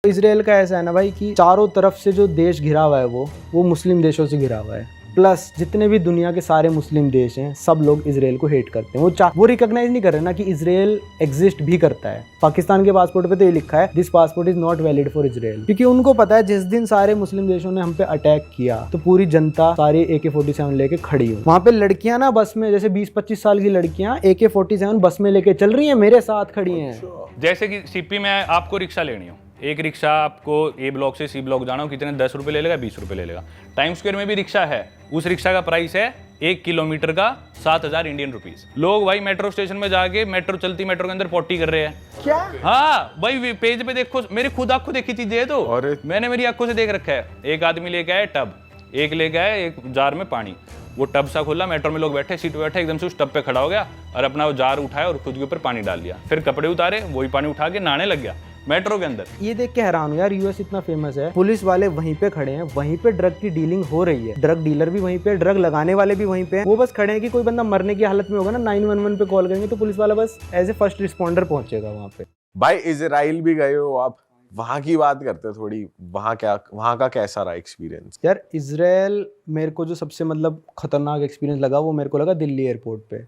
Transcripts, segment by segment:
Israel का ऐसा है ना भाई कि चारों तरफ से जो देश घिरा हुआ है वो मुस्लिम देशों से घिरा हुआ है। प्लस जितने भी दुनिया के सारे मुस्लिम देश हैं सब लोग इसराइल को हेट करते हैं। वो रिकॉग्नाइज नहीं कर रहे ना कि इसराइल एग्जिस्ट भी करता है। पाकिस्तान के पासपोर्ट पे तो ये लिखा है this passport is not valid for Israel, क्योंकि उनको पता है जिस दिन सारे मुस्लिम देशों ने हम पे अटैक किया तो पूरी जनता सारी AK-47 लेके खड़ी हुई। वहाँ पे लड़कियां ना बस में, जैसे 20-25 साल की लड़कियां AK-47 बस में लेके चल रही है, मेरे साथ खड़ी हैं। जैसे कि सीपी में आपको रिक्शा लेनी हो, एक रिक्शा आपको A ब्लॉक से C ब्लॉक जाना हो, कितने 10 रुपए ले लेगा, 20 रुपए ले लेगा। टाइम स्क्वायर में भी रिक्शा है, उस रिक्शा का प्राइस है 1 किलोमीटर का 7,000 इंडियन रुपीस। लोग भाई मेट्रो स्टेशन में जाके मेट्रो चलती मेट्रो के अंदर पोटी कर रहे हैं। क्या? हाँ भाई, पेज पे देखो, मेरी खुद आंखों देखी चीजें है, तो मैंने मेरी आंखों से देख रखा है। एक आदमी लेके आए टब, एक लेके आए एक जार में पानी, वो टब सा खोला, मेट्रो में लोग बैठे, सीट पे बैठे, एकदम से उस टब पे खड़ा हो गया और अपना वो जार उठाया और खुद के ऊपर पानी डाल दिया, फिर कपड़े उतारे, वही पानी उठा के नहाने लग गया मेट्रो के अंदर। ये देख के हैरान हूँ यार, यूएस इतना फेमस है, पुलिस वाले वहीं पे खड़े हैं, वहीं पे ड्रग की डीलिंग हो रही है, ड्रग डीलर भी वहीं पे, ड्रग लगाने वाले भी वहीं पे, वो बस खड़े हैं कि कोई बंदा मरने की हालत में होगा ना, 911 पे कॉल करेंगे तो पुलिस वाला बस एज ए फर्स्ट रिस्पॉन्डर पहुंचेगा वहाँ पे। भाई इजराइल भी गए हो आप, वहां की बात करते हैं थोड़ी, वहां का कैसा रहा एक्सपीरियंस? यार इजराइल मेरे को जो सबसे मतलब खतरनाक एक्सपीरियंस लगा वो मेरे को लगा दिल्ली एयरपोर्ट पे।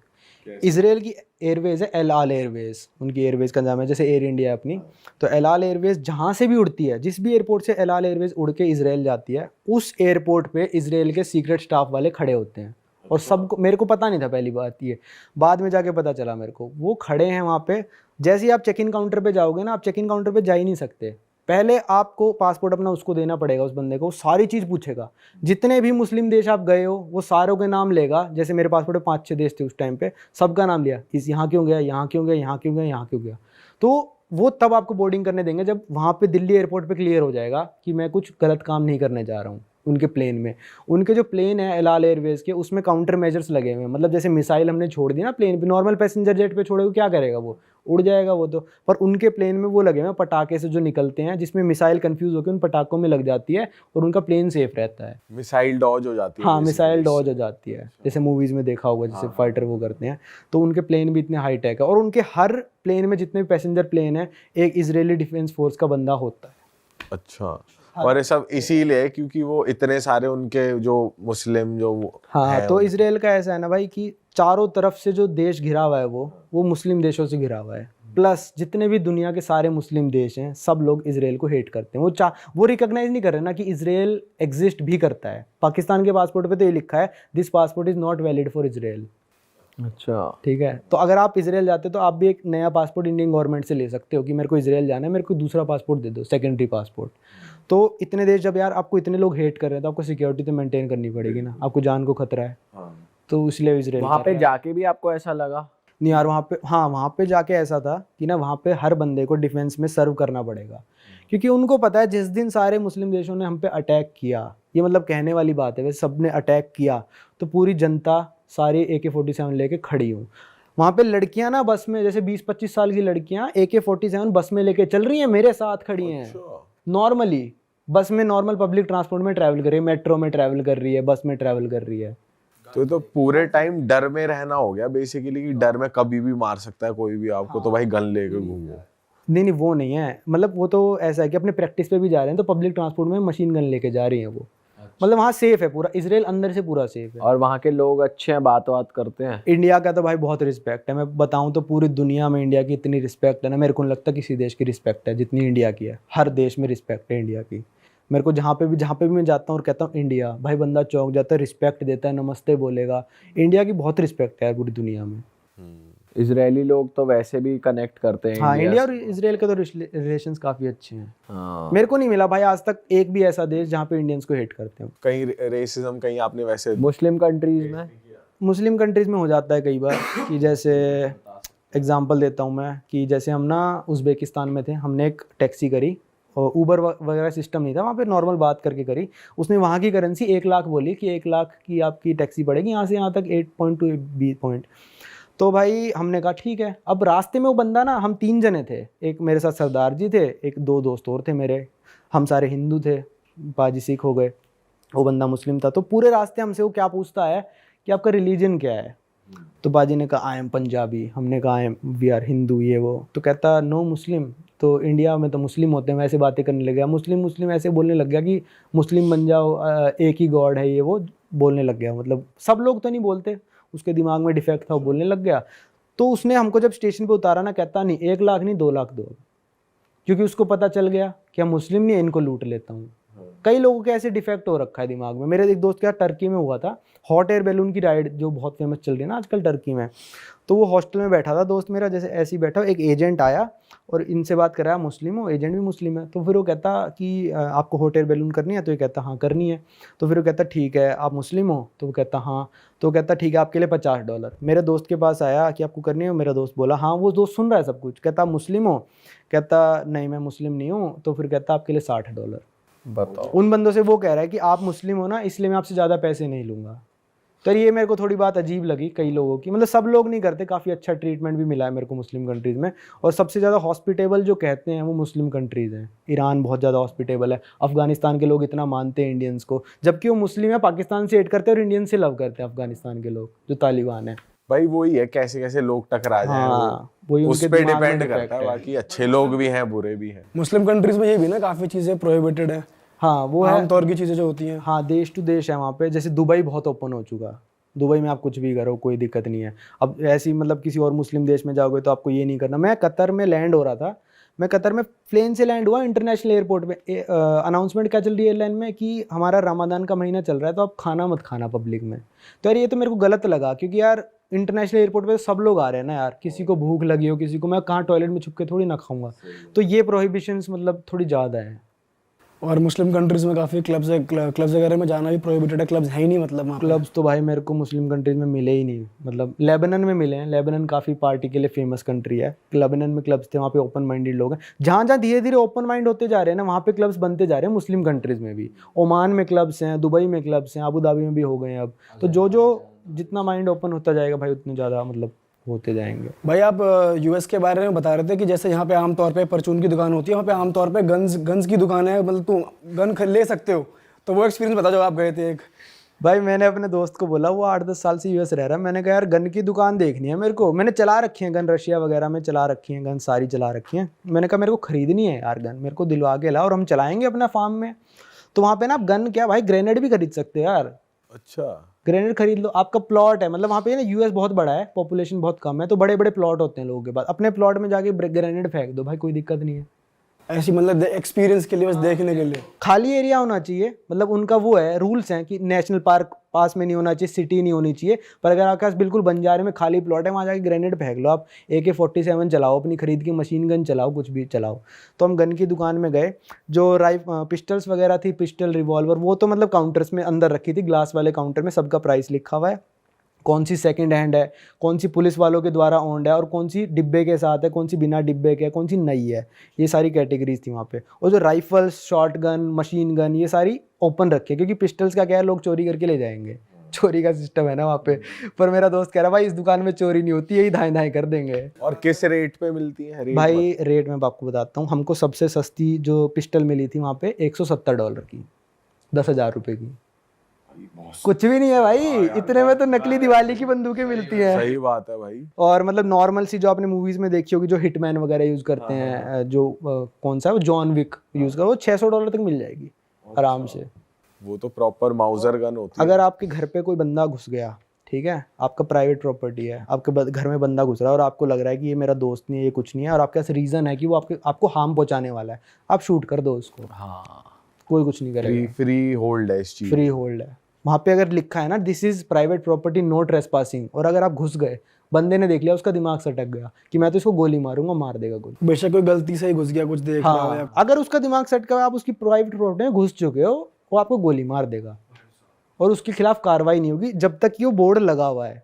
इसराइल की एयरवेज है एल आल एयरवेज, उनकी एयरवेज का नाम है, जैसे एयर इंडिया है अपनी, तो एल आल एयरवेज जहाँ से भी उड़ती है, जिस भी एयरपोर्ट से एल आल एयरवेज उड़ के इसराइल जाती है, उस एयरपोर्ट पे इसराइल के सीक्रेट स्टाफ वाले खड़े होते हैं। और सबको, मेरे को पता नहीं था पहली बात ये, बाद में जाके पता चला मेरे को, वो खड़े हैं वहाँ पे। जैसे ही आप चेक इन काउंटर पे जाओगे ना, आप चेक इन काउंटर पे जा ही नहीं सकते, पहले आपको पासपोर्ट अपना उसको देना पड़ेगा, उस बंदे को, सारी चीज़ पूछेगा, जितने भी मुस्लिम देश आप गए हो वो सारों के नाम लेगा। जैसे मेरे पासपोर्ट में 5-6 देश थे उस टाइम पे, सबका नाम लिया, इस यहाँ क्यों गया, यहाँ क्यों गया, यहाँ क्यों गया, यहाँ क्यों गया। तो वो तब आपको बोर्डिंग करने देंगे जब वहाँ पे दिल्ली एयरपोर्ट पे क्लियर हो जाएगा कि मैं कुछ गलत काम नहीं करने जा रहा हूँ। उनके प्लेन में, उनके जो प्लेन है एल आल एयरवेज के, उसमें काउंटर मेजर्स लगे हुए हैं, मतलब जैसे मिसाइल हमने छोड़ दी ना प्लेन पे, नॉर्मल पैसेंजर जेट पे छोड़ेगा क्या करेगा, वो उड़ जाएगा वो तो, पर उनके प्लेन में वो लगे हुए हैं पटाखे से जो निकलते हैं, जिसमें मिसाइल कंफ्यूज होकर उन पटाखों में लग जाती है और उनका प्लेन सेफ रहता है। मिसाइल डॉज हो जाती है। हाँ, मिसाइल डॉज हो जाती है, जैसे मूवीज में देखा होगा, जैसे फाइटर वो करते हैं, तो उनके प्लेन भी इतने हाई टेक है। और उनके हर प्लेन में जितने भी पैसेंजर प्लेन है, एक इजरायली डिफेंस फोर्स का बंदा होता है। अच्छा, और ये सब इसीलिए क्योंकि वो इतने सारे उनके जो मुस्लिम जो हाँ, तो इसराइल का ऐसा है ना भाई कि चारों तरफ से जो देश घिरा हुआ है वो मुस्लिम देशों से घिरा हुआ है। प्लस जितने भी दुनिया के सारे मुस्लिम देश हैं सब लोग इसराइल को हेट करते हैं। वो रिकॉग्नाइज नहीं कर रहे ना कि इसराइल एग्जिस्ट भी करता है। पाकिस्तान के पासपोर्ट पे तो ये लिखा है this passport is not valid for Israel. अच्छा, ठीक है, तो अगर आप इसराइल जाते हो तो आप भी एक नया पासपोर्ट इंडियन गवर्नमेंट से ले सकते हो कि मेरे को इसराइल जाना है, मेरे को दूसरा पासपोर्ट दे दो, सेकेंडरी पासपोर्ट। तो इतने देश जब यार आपको इतने लोग हेट कर रहे हैं तो आपको सिक्योरिटी तो मेंटेन करनी पड़ेगी ना, आपको जान को खतरा है। तो इसलिए इसराइल वहाँ पे जाके भी आपको ऐसा लगा? नहीं यार, वहाँ पे, हाँ वहाँ पे जाके ऐसा था कि ना वहाँ पे हर बंदे को डिफेंस में सर्व करना पड़ेगा, क्योंकि उनको पता है जिस दिन सारे मुस्लिम देशों ने हम पे अटैक किया, ये मतलब कहने वाली बात है, वैसे सब ने अटैक किया तो पूरी जनता सारी AK-47 लेके खड़ी हूँ। वहाँ पे लड़कियां ना बस में, जैसे 20-25 साल की लड़कियां AK-47 बस में लेके चल रही हैं, मेरे साथ खड़ी हैं। नॉर्मली बस में, नॉर्मल पब्लिक ट्रांसपोर्ट में ट्रैवल कर रही है, मेट्रो में ट्रैवल कर रही है, बस में ट्रैवल कर रही है। तो पूरे टाइम डर में रहना हो गया बेसिकली, कि डर में कभी भी मार सकता है कोई भी आपको। तो भाई गन लेके घूमो। नहीं, वो नहीं है, मतलब वो तो ऐसा है कि अपने प्रैक्टिस पे भी जा रहे हैं तो पब्लिक ट्रांसपोर्ट में मशीन गन लेके जा रही हैं वो। मतलब वहाँ सेफ है पूरा, इसराइल अंदर से पूरा सेफ है। और वहाँ के लोग अच्छे हैं, बात करते हैं। इंडिया का तो भाई बहुत रिस्पेक्ट है, मैं बताऊं तो पूरी दुनिया में इंडिया की इतनी रिस्पेक्ट है ना, मेरे को नहीं लगता किसी देश की रिस्पेक्ट है जितनी इंडिया की है। हर देश में रिस्पेक्ट है इंडिया की। मेरे को जहाँ पे भी मैं जाता हूँ और कहता हूँ इंडिया, भाई बंदा चौंक जाता है, रिस्पेक्ट देता है, नमस्ते बोलेगा। इंडिया की बहुत रिस्पेक्ट है पूरी दुनिया में। इजरायली लोग तो वैसे भी कनेक्ट करते हैं। हाँ, इंडिया और इसराइल के तो रिलेशंस काफी अच्छे हैं। हाँ। मेरे को नहीं मिला भाई आज तक एक भी ऐसा देश जहाँ पे इंडियंस को हेट करते हो। कहीं रेसिज्म कहीं आपने वैसे मुस्लिम कंट्रीज में? मुस्लिम कंट्रीज में हो जाता है कई बार कि जैसे एग्जांपल देता हूँ मैं, कि जैसे हम ना उज़्बेकिस्तान में थे, हमने एक टैक्सी करी और ऊबर वगैरह सिस्टम नहीं था वहाँ पे, नॉर्मल बात करके करी। उसने वहाँ की करेंसी 1 लाख बोली कि 1 लाख की आपकी टैक्सी पड़ेगी यहाँ से यहाँ तक 8 to 20 पॉइंट। तो भाई हमने कहा ठीक है। अब रास्ते में वो बंदा ना, हम 3 जने थे, एक मेरे साथ सरदार जी थे, एक 2 दोस्त और थे मेरे, हम सारे हिंदू थे, पाजी सिख हो गए, वो बंदा मुस्लिम था। तो पूरे रास्ते हमसे वो क्या पूछता है कि आपका रिलीजन क्या है। तो बाजी ने कहा आई एम पंजाबी, हमने कहा I am we are Hindu ये वो। तो कहता नो मुस्लिम, तो इंडिया में तो मुस्लिम होते हैं, वैसे बातें करने लग गया, मुस्लिम मुस्लिम ऐसे बोलने लग गया कि मुस्लिम बन जाओ, एक ही गॉड है ये वो बोलने लग गया। मतलब सब लोग तो नहीं बोलते, उसके दिमाग में डिफेक्ट था, वो बोलने लग गया। तो उसने हमको जब स्टेशन पे उतारा ना, कहता नहीं 1 लाख नहीं 2 लाख दो, क्योंकि उसको पता चल गया कि हम मुस्लिम नहीं है, इनको लूट लेता हूँ। कई लोगों के ऐसे डिफेक्ट हो रखा है दिमाग में। मेरे एक दोस्त क्या टर्की में हुआ था, हॉट एयर बैलून की राइड जो बहुत फेमस चल रही है ना आजकल टर्की में। तो वो हॉस्टल में बैठा था दोस्त मेरा, जैसे ऐसे ही बैठा, एक एजेंट आया और इनसे बात कर रहा है, मुस्लिम हो, एजेंट भी मुस्लिम है। तो फिर वो कहता कि आपको हॉट एयर बैलून करनी है? तो ये कहता हाँ करनी है। तो फिर वो कहता ठीक है, आप मुस्लिम हो? तो वो कहता हाँ। तो वो कहता ठीक है, आपके लिए $50। मेरे दोस्त के पास आया कि आपको करनी है? मेरा दोस्त बोला हाँ। वो दोस्त सुन रहा है सब कुछ। कहता आप मुस्लिम हो? कहता नहीं मैं मुस्लिम नहीं हूँ। तो फिर कहता आपके लिए $60। बताओ। उन बंदों से वो कह रहा है कि आप मुस्लिम हो ना, इसलिए मैं आपसे ज़्यादा पैसे नहीं लूँगा। तो ये मेरे को थोड़ी बात अजीब लगी कई लोगों की, मतलब सब लोग नहीं करते, काफ़ी अच्छा ट्रीटमेंट भी मिला है मेरे को मुस्लिम कंट्रीज़ में। और सबसे ज़्यादा हॉस्पिटेबल जो कहते हैं वो मुस्लिम कंट्रीज़ हैं। ईरान बहुत ज़्यादा हॉस्पिटेबल है, अफगानिस्तान के लोग इतना मानते हैं इंडियंस को, जबकि वो मुस्लिम है, पाकिस्तान से हेट करते हैं और इंडियन से लव करते हैं अफगानिस्तान के लोग जो तालिबान है। भाई वही है, कैसे कैसे लोग टकरा जाए, हाँ, वही उस उनके पे दिमाग में डिपेंड defect करता है। बाकी अच्छे लोग भी हैं, बुरे भी हैं। मुस्लिम कंट्रीज में ये भी ना काफ़ी चीज़ें प्रोहिबिटेड है, हाँ वो है, आमतौर की चीज़ें जो होती हैं। हाँ देश टू देश है वहाँ पे। जैसे दुबई बहुत ओपन हो चुका, दुबई में आप कुछ भी करो कोई दिक्कत नहीं है। अब ऐसी मतलब किसी और मुस्लिम देश में जाओगे तो आपको ये नहीं करना। मैं कतर में लैंड हो रहा था, मैं कतर में प्लेन से लैंड हुआ इंटरनेशनल एयरपोर्ट पे, अनाउंसमेंट क्या चल रही है एयरलाइन में कि हमारा रमज़ान का महीना चल रहा है तो आप खाना मत खाना पब्लिक में। तो यार ये तो मेरे को गलत लगा, क्योंकि यार इंटरनेशनल एयरपोर्ट पे सब लोग आ रहे हैं ना यार, किसी को भूख लगी हो, किसी को, मैं कहाँ टॉयलेट में छुप के थोड़ी ना खाऊंगा। तो ये प्रोहिबिशंस मतलब थोड़ी ज़्यादा है। और मुस्लिम कंट्रीज में काफ़ी क्लब्स है, क्लब्स वगैरह में जाना भी प्रोहिबिटेड है, क्लब्स है ही नहीं मतलब वहाँ पे। क्लब्स तो भाई मेरे को मुस्लिम कंट्रीज में मिले ही नहीं। मतलब लेबनान में मिले हैं, लेबनान काफ़ी पार्टी के लिए फेमस कंट्री है। लेबनान में क्लब्स थे, वहाँ पे ओपन माइंडेड लोग हैं। जहाँ जहाँ धीरे धीरे ओपन माइंड होते जा रहे हैं ना, वहाँ पे क्लब्स बनते जा रहे हैं मुस्लिम कंट्रीज़ में भी। ओमान में क्लब्स हैं, दुबई में क्लब्स हैं, अबू धाबी में भी हो गए हैं अब। तो जो जो जितना माइंड ओपन होता जाएगा भाई उतने ज़्यादा मतलब होते जाएंगे। भाई आप यूएस के बारे में बता रहे थे कि जैसे यहाँ पे आमतौर पे परचून की दुकान होती है, वहाँ पे आमतौर पे गन्स की दुकान है, मतलब तुम गन ले सकते हो। तो वो एक्सपीरियंस बता, जो आप गए थे एक। भाई मैंने अपने दोस्त को बोला, वो 8-10 साल से यूएस रह रहा है, मैंने कहा यार गन की दुकान देखनी है मेरे को। मैंने चला रखी है गन, रशिया वगैरह में चला रखी है गन, सारी चला रखी है। मैंने कहा मेरे को खरीदनी है यार गन, मेरे को दिलवा के ला और हम चलाएंगे अपना फार्म में। तो वहाँ पे ना आप गन क्या भाई, ग्रेनेड भी खरीद सकते हो यार। अच्छा, ग्रेनेड खरीद लो, आपका प्लॉट है, मतलब वहाँ पे ना यूएस बहुत बड़ा है, पॉपुलेशन बहुत कम है, तो बड़े बड़े प्लॉट होते हैं लोगों के पास। अपने प्लॉट में जाके ग्रेनेड फेंक दो भाई, कोई दिक्कत नहीं है। ऐसी मतलब एक्सपीरियंस के लिए, बस देखने के लिए। खाली एरिया होना चाहिए, मतलब उनका वो है, रूल्स हैं कि नेशनल पार्क पास में नहीं होना चाहिए, सिटी नहीं होनी चाहिए। पर अगर आपके पास बिल्कुल बंजारे में खाली प्लॉट है, वहाँ जाके ग्रेनेड फेंक लो आप। AK-47 चलाओ, अपनी खरीद की मशीन गन चलाओ, कुछ भी चलाओ। तो हम गन की दुकान में गए, जो पिस्टल्स वगैरह थी, पिस्टल रिवॉल्वर, वो तो मतलब काउंटर्स में अंदर रखी थी, ग्लास वाले काउंटर में सबका प्राइस लिखा हुआ है, कौन सी सेकंड हैंड है, कौन सी पुलिस वालों के द्वारा ओन्ड है, और कौन सी डिब्बे के साथ है, कौन सी बिना डिब्बे के है, कौन सी नई है। ये सारी कैटेगरीज थी वहाँ पे। और जो rifles, short gun, machine gun, ये सारी ओपन रखी है, क्योंकि पिस्टल्स का क्या है, लोग चोरी करके ले जाएंगे, चोरी का सिस्टम है ना वहाँ पे। पर मेरा दोस्त कह रहा भाई इस दुकान में चोरी नहीं होती, यही धाएं धाएं कर देंगे। और किस रेट पे मिलती है? रेट भाई रेट मैं आपको बताता हूँ। हमको सबसे सस्ती जो पिस्टल मिली थी वहाँ पे $170 की, 10,000 रुपये की। कुछ भी नहीं है भाई, इतने में तो नकली दिवाली की बंदूकें मिलती हैं। सही बात है भाई। और मतलब नॉर्मल सी जो आपने मूवीज में देखी होगी, जो हिटमैन वगैरह यूज करते हैं, जो कौन सा है वो जॉन विक यूज कर, वो $600 तक मिल जाएगी आराम से। वो तो प्रॉपर माउजर गन होती है। अगर आपके घर पे कोई बंदा घुस गया, ठीक है, आपका प्राइवेट प्रॉपर्टी है, आपके घर में बंदा घुस रहा है और आपको लग रहा है कि ये मेरा दोस्त नहीं है, ये कुछ नहीं है, और आपके पास रीजन है कि वो आपको हार्म पहुंचाने वाला है, आप शूट कर दो उसको। हाँ, कोई कुछ नहीं करेगा, फ्री होल्ड है इस चीज। फ्री होल्ड है। वहाँ पे अगर लिखा है ना this is private property no trespassing, और अगर आप घुस गए, बंदे ने देख लिया, उसका दिमाग सटक गया कि मैं तो इसको गोली मारूंगा, मार देगा गोली। बेशक कोई गलती से ही घुस गया, कुछ देख रहा है। हाँ, अगर उसका दिमाग सटका हुआ, आप उसकी प्राइवेट प्रॉपर्टी में घुस चुके हो, वो आपको गोली मार देगा और उसके खिलाफ कार्रवाई नहीं होगी जब तक कि वो बोर्ड लगा हुआ है।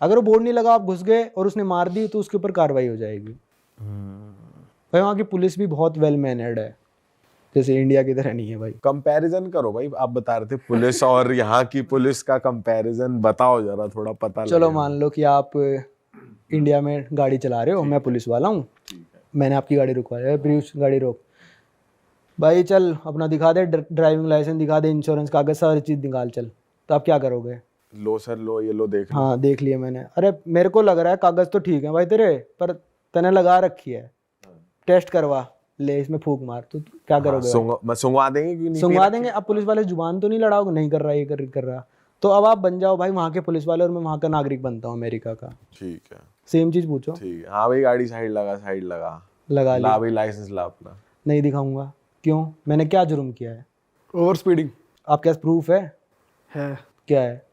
अगर वो बोर्ड नहीं लगा, आप घुस गए और उसने मार दी, तो उसके ऊपर कार्रवाई हो जाएगी। भाई वहाँ की पुलिस भी बहुत वेल मैनर्ड है, जैसे इंडिया की तरह नहीं है भाई। कंपैरिजन करो भाई, आप बता रहे थे पुलिस और यहाँ की पुलिस का कंपैरिजन बताओ जरा, थोड़ा पता चलो लगे। मान लो कि आप इंडिया में गाड़ी चला रहे हो, मैं पुलिस वाला हूँ, मैंने आपकी गाड़ी रुकवाया, प्रियुष गाड़ी रोक भाई, चल अपना दिखा दे ड्राइविंग लाइसेंस, दिखा दे इंश्योरेंस कागज, सारी चीज़ निकाल चल। तो आप क्या करोगे? लो सर लो, ये लो देख लो। हाँ देख लिया मैंने। अरे मेरे को लग रहा है कागज तो ठीक है भाई तेरे, पर तने लगा रखी है, टेस्ट करवा ले, इसमें फूंक मार। तो क्या करोगे भाई? सुंगवा देंगे कि नहीं? सुंगवा देंगे। अब पुलिस वाले जुबान तो नहीं लड़ाओगे, नहीं कर रहा ये कर रहा, तो अब आप बन जाओ भाई वहाँ के पुलिस वाले और मैं वहाँ का नागरिक बनता हूँ अमेरिका का। ठीक है, सेम चीज पूछो। ठीक है। हाँ भाई गाड़ी साइड लगा, साइड लगा लगा ला लिया, भाई लाइसेंस ला अपना। नहीं दिखाऊंगा। क्यों? मैंने क्या जुर्म किया है? ओवर स्पीडिंग आपके पास प्रूफ है? है। क्या है?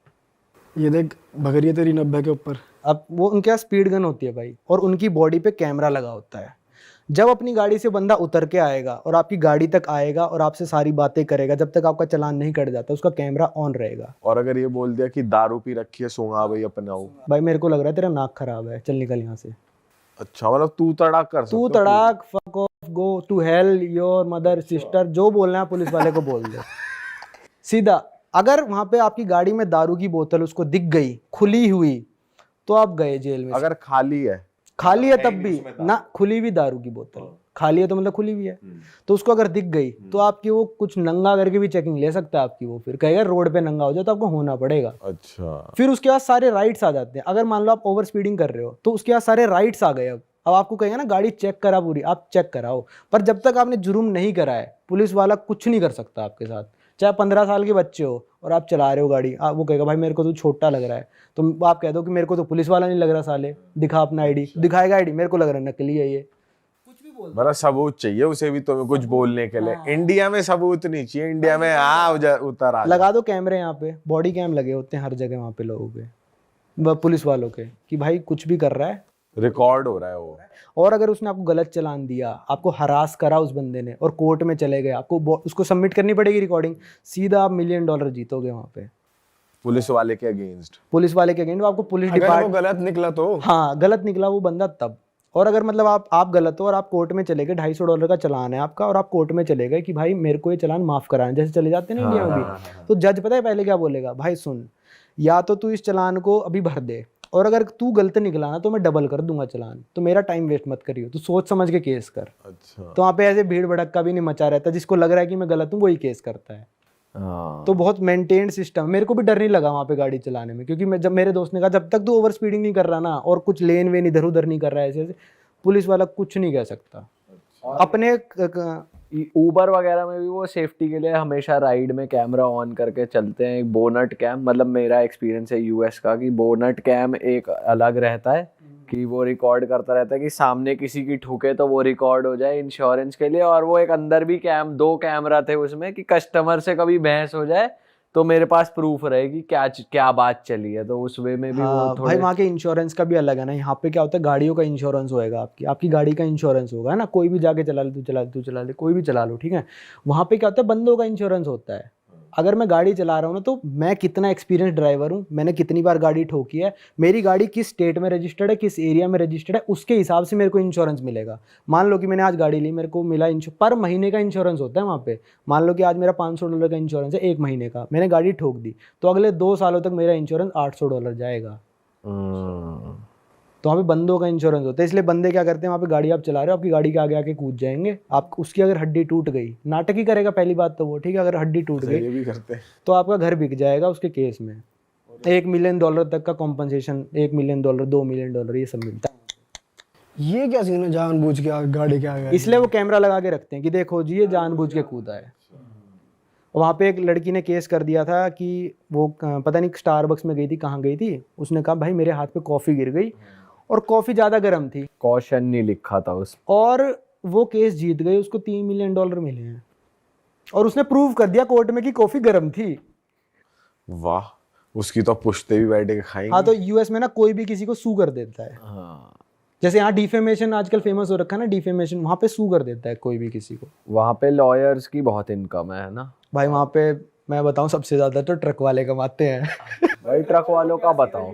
ये देख भगरिया तेरी 90 के ऊपर। अब वो उनके पास स्पीड गन होती है भाई, और उनकी बॉडी पे कैमरा लगा होता है। जब अपनी गाड़ी से बंदा उतर के आएगा और आपकी गाड़ी तक आएगा और आपसे सारी बातें करेगा, जब तक आपका चालान नहीं कट जाता उसका कैमरा ऑन रहेगा। और अगर ये बोल दिया कि दारू पी रखी है, सूंघा भाई अपनाओ। भाई मेरे को लग रहा है तेरा नाक खराब है, चल निकल यहाँ से। अच्छा, मतलब तू तड़ाक कर सकता तू तड़ाक, fuck off, go to hell your mother sister, जो बोलना है पुलिस वाले को बोल दे सीधा। अगर वहां पे आपकी गाड़ी में दारू की बोतल उसको दिख गई खुली हुई तो आप गए जेल में। अगर खाली है, खाली है तब भी ना, खुली हुई दारू की बोतल खाली है तो मतलब खुली हुई है, तो उसको अगर दिख गई तो आपकी वो कुछ नंगा करके भी चेकिंग ले सकता है आपकी। वो फिर कहेगा रोड पे नंगा हो जाए तो आपको होना पड़ेगा। अच्छा, फिर उसके बाद सारे राइट्स आ जाते हैं। अगर मान लो आप ओवर स्पीडिंग कर रहे हो तो उसके बाद सारे राइट्स आ गए। अब आपको कहेगा ना गाड़ी चेक करा पूरी, आप चेक कराओ, पर जब तक आपने जुर्म नहीं करा है पुलिस वाला कुछ नहीं कर सकता आपके साथ। चाहे 15 साल के बच्चे हो और आप चला रहे हो गाड़ी, वो कहेगा भाई मेरे को तो छोटा लग रहा है, तो आप कह दो कि मेरे को तो पुलिस वाला नहीं लग रहा साले, दिखा अपना आईडी। दिखाएगा आईडी, मेरे को लग रहा है नकली है ये। मतलब सबूत चाहिए उसे भी तुम्हें कुछ बोलने के लिए। इंडिया में सबूत नहीं चाहिए, इंडिया में उतर आ लगा दो कैमरे, यहाँ पे बॉडी कैम लगे होते हैं हर जगह वहाँ पे लोगों के, पुलिस वालों के, कि भाई कुछ भी कर रहा है रिकॉर्ड हो रहा है वो। और अगर उसने आपको गलत चालान दिया, आपको हरास करा उस बंदे ने और कोर्ट में चले गए, आपको उसको सबमिट करनी पड़ेगी रिकॉर्डिंग, सीधा आप $1 मिलियन जीतोगे वहाँ पे पुलिस वाले के अगेंस्ट। पुलिस वाले के अगेंस्ट। आपको पुलिस अगर वो डिपार्टमेंट, गलत निकला तो हाँ गलत निकला वो बंदा तब। और अगर मतलब आप गलत हो और आप कोर्ट में चले गए, $250 का चालान है आपका और आप कोर्ट में चले गए कि भाई मेरे को ये चालान माफ कराना, जैसे चले जाते हैं ना इंडिया में भी, तो जज पता है पहले क्या बोलेगा, भाई सुन या तो तू इस चालान को अभी भर दे, और अगर तू गलत निकला ना तो मैं डबल कर दूंगा चालान, तो मेरा टाइम वेस्ट मत करियो, तू सोच समझ के केस कर। अच्छा, तो वहाँ पे ऐसे भीड़ भड़क्का भी नहीं मचा रहता, जिसको लग रहा है कि मैं गलत हूँ वही केस करता है। तो बहुत मेंटेन्ड सिस्टम। मेरे को भी डर नहीं लगा वहाँ पे गाड़ी चलाने में, क्योंकि जब मेरे दोस्त ने कहा जब तक तू ओवर स्पीडिंग नहीं कर रहा ना और कुछ लेन वेन इधर उधर नहीं कर रहा है ऐसे, पुलिस वाला कुछ नहीं कह सकता। अपने ऊबर वगैरह में भी वो सेफ्टी के लिए हमेशा राइड में कैमरा ऑन करके चलते हैं। एक बोनट कैम, मतलब मेरा एक्सपीरियंस है यूएस का कि बोनट कैम एक अलग रहता है कि वो रिकॉर्ड करता रहता है कि सामने किसी की ठुके तो वो रिकॉर्ड हो जाए इंश्योरेंस के लिए। और वो एक अंदर भी 2 कैमरा थे उसमें कि कस्टमर से कभी बहस हो जाए तो मेरे पास प्रूफ रहेगी क्या बात चली है। तो उस वे में भी वो थोड़े भाई वहाँ के इंश्योरेंस का भी अलग है ना। यहाँ पे क्या होता है, गाड़ियों का इंश्योरेंस होएगा, आपकी गाड़ी का इंश्योरेंस होगा, है ना। कोई भी जाके चला ले, तू चला ले, कोई भी चला लो, ठीक है। वहाँ पे क्या होता है, बंदों का इंश्योरेंस होता है। अगर मैं गाड़ी चला रहा हूँ ना तो मैं कितना एक्सपीरियंस ड्राइवर हूँ, मैंने कितनी बार गाड़ी ठोकी है, मेरी गाड़ी किस स्टेट में रजिस्टर्ड है, किस एरिया में रजिस्टर्ड है, उसके हिसाब से मेरे को इंश्योरेंस मिलेगा। मान लो कि मैंने आज गाड़ी ली, मेरे को मिला पर महीने का इंश्योरेंस होता है वहाँ पे। मान लो कि आज मेरा $500 का इंश्योरेंस है 1 महीने का, मैंने गाड़ी ठोक दी तो अगले 2 सालों तक मेरा इंश्योरेंस $800 जाएगा। तो वहाँ पे बंदों का इंश्योरेंस होता है। इसलिए बंदे क्या करते हैं, वहाँ पे गाड़ी आप चला रहे हो, आपकी गाड़ी के आगे आके कूद जाएंगे, आप उसकी अगर हड्डी टूट गई, नाटक ही करेगा पहली बात तो वो, ठीक है। अगर हड्डी टूट ये गई भी करते हैं। तो आपका घर बिक जाएगा उसके केस में। $1 मिलियन तक का कॉम्पनसेशन, $1 मिलियन, $2 मिलियन, ये सब मिलता है। ये क्या सीन है, जानबूझ के गाड़ी के आगे? इसलिए वो कैमरा लगा के रखते हैं कि देखो जी ये जानबूझ के कूदा है। वहाँ पे एक लड़की ने केस कर दिया था कि वो पता नहीं स्टारबक्स में गई थी, कहाँ गई थी, उसने कहा भाई मेरे हाथ पे कॉफ़ी गिर गई और कॉफ़ी ज़्यादा गर्म थी, कॉशन नहीं लिखा था उस, और वो केस जीत गई, उसको $3 मिलियन मिले हैं। और उसने प्रूव कर दिया कोर्ट में कि कॉफ़ी गर्म थी। वाह, उसकी तो पुश्ते भी बैठ के खाएंगे। हाँ, तो यूएस में ना कोई भी किसी को सू कर देता है। जैसे यहाँ डिफेमेशन आजकल फेमस हो रखा है ना, डिफेमेशन, वहाँ पे सू कर देता है कोई भी किसी को। वहाँ पे लॉयर्स की बहुत इनकम है ना भाई वहाँ पे मैं बताऊँ सबसे ज़्यादा तो ट्रक वाले कमाते हैं। भाई ट्रक वालों का बताओ,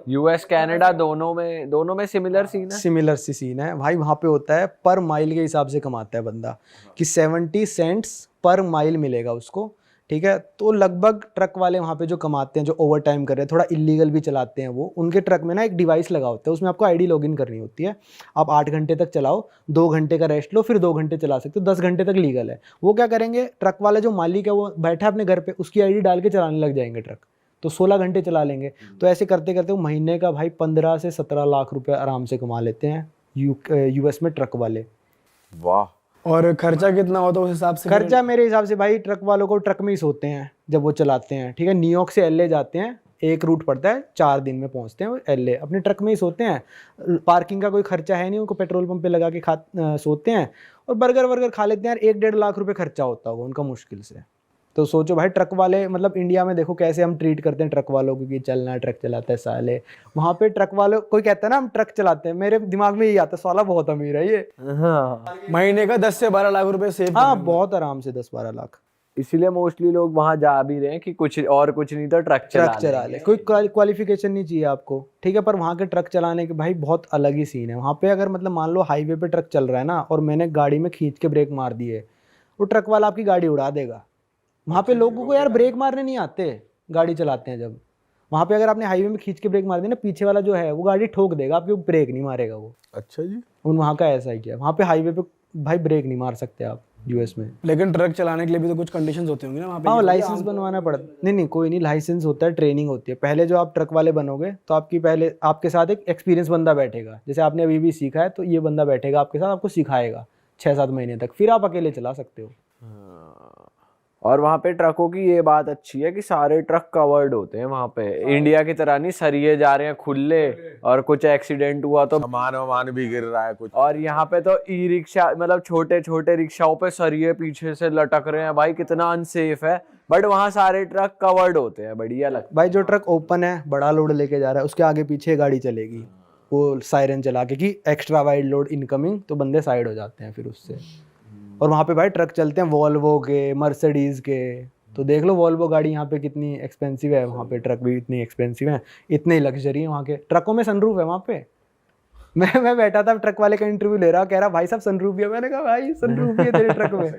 यूएस कनाडा दोनों में सिमिलर सीन है। सिमिलर सी सीन है भाई। वहाँ पे होता है पर माइल के हिसाब से कमाता है बंदा, कि 70 सेंट्स पर माइल मिलेगा उसको, ठीक है। तो लगभग ट्रक वाले वहाँ पे जो कमाते हैं, जो ओवर टाइम कर रहे हैं, थोड़ा इलीगल भी चलाते हैं, वो उनके ट्रक में ना एक डिवाइस लगा होता है, उसमें आपको आईडी लॉगिन करनी होती है। आप 8 घंटे तक चलाओ, 2 घंटे का रेस्ट लो, फिर 2 घंटे चला सकते हो, 10 घंटे तक लीगल है। वो क्या करेंगे, ट्रक वाले जो मालिक है वो बैठा है अपने घर पे, उसकी आईडी डाल के चलाने लग जाएंगे ट्रक। तो 16 घंटे चला लेंगे। तो ऐसे करते करते वो महीने का भाई 15 से 17 लाख रुपए आराम से कमा लेते हैं यूएस में ट्रक वाले। वाह। और खर्चा कितना होता है उस हिसाब से? खर्चा मेरे हिसाब से भाई ट्रक वालों को ट्रक में ही सोते हैं जब वो चलाते हैं, ठीक है। न्यूयॉर्क से एलए जाते हैं, एक रूट पड़ता है, 4 दिन में पहुंचते हैं वो एलए, अपने ट्रक में ही सोते हैं। पार्किंग का कोई खर्चा है नहीं, उनको पेट्रोल पंप पे लगा के सोते हैं और बर्गर वर्गर खा लेते हैं यार। 1-1.5 लाख रुपए खर्चा होता होगा उनका मुश्किल से। तो सोचो भाई ट्रक वाले, मतलब इंडिया में देखो कैसे हम ट्रीट करते हैं ट्रक वालों को कि चलना ट्रक चलाता है साले। वहाँ पे ट्रक वालों, कोई कहता है ना हम ट्रक चलाते हैं, मेरे दिमाग में यही आता है साला बहुत अमीर है ये। हाँ, महीने का 10 से 12 लाख रुपए सेव। हाँ बहुत आराम से 10-12 लाख। इसीलिए मोस्टली लोग वहां जा भी रहे हैं कि कुछ नहीं तो ट्रक चला ले। कोई क्वालिफिकेशन नहीं चाहिए आपको, ठीक है। पर वहाँ के ट्रक चलाने के भाई बहुत अलग ही सीन है वहाँ पे। अगर मतलब मान लो हाईवे पे ट्रक चल रहा है ना और मैंने गाड़ी में खींच के ब्रेक मार दिए, वो ट्रक वाला आपकी गाड़ी उड़ा देगा। वहाँ पे लोगों को यार ब्रेक मारने नहीं आते, गाड़ी चलाते हैं जब। वहाँ पे अगर आपने हाईवे में खींच के ब्रेक मार दी ना, पीछे वाला जो है वो गाड़ी ठोक देगा, आपके ब्रेक नहीं मारेगा वो। अच्छा जी। वहाँ का ऐसा ही किया। वहाँ पे हाईवे पे भाई ब्रेक नहीं मार सकते आप यूएस में। लेकिन ट्रक चलाने के लिए भी तो कुछ कंडीशंस होती होंगी ना वहाँ पे? हाँ लाइसेंस बनवाना पड़ता। नहीं कोई नहीं, लाइसेंस होता है, ट्रेनिंग होती है। पहले जो आप ट्रक वाले बनोगे तो पहले आपके साथ एक एक्सपीरियंस बंदा बैठेगा, जैसे आपने अभी भी सीखा है तो ये बंदा बैठेगा आपके साथ, आपको सिखाएगा 6-7 महीने तक, फिर आप अकेले चला सकते हो। और वहाँ पे ट्रकों की ये बात अच्छी है कि सारे ट्रक कवर्ड होते हैं वहाँ पे। इंडिया की तरह नहीं सरिये जा रहे हैं खुले और कुछ एक्सीडेंट हुआ तो सामान भी गिर रहा है कुछ। और यहाँ पे तो ई रिक्शा, मतलब छोटे छोटे रिक्शाओं पे सरिये पीछे से लटक रहे हैं भाई, कितना अनसेफ है। बट वहाँ सारे ट्रक कवर्ड होते हैं, बढ़िया लगता भाई जो ट्रक ओपन है, बड़ा लोड लेके जा रहा है, उसके आगे पीछे गाड़ी चलेगी वो सायरन चला के कि एक्स्ट्रा वाइड लोड इनकमिंग, तो बंदे साइड हो जाते हैं फिर उससे। और वहाँ पे भाई ट्रक चलते हैं वॉल्वो के, मर्सिडीज के। तो देख लो वॉल्वो गाड़ी यहाँ पे कितनी एक्सपेंसिव है, वहाँ पे ट्रक भी इतनी एक्सपेंसिव है, इतने लग्जरी है वहाँ के ट्रकों में। सनरूफ है वहाँ पे। मैं बैठा था ट्रक वाले का इंटरव्यू ले रहा, कह रहा भाई साहब सनरूफ भी है। मैंने कहा भाई सनरूफ भी है तेरे ट्रक में।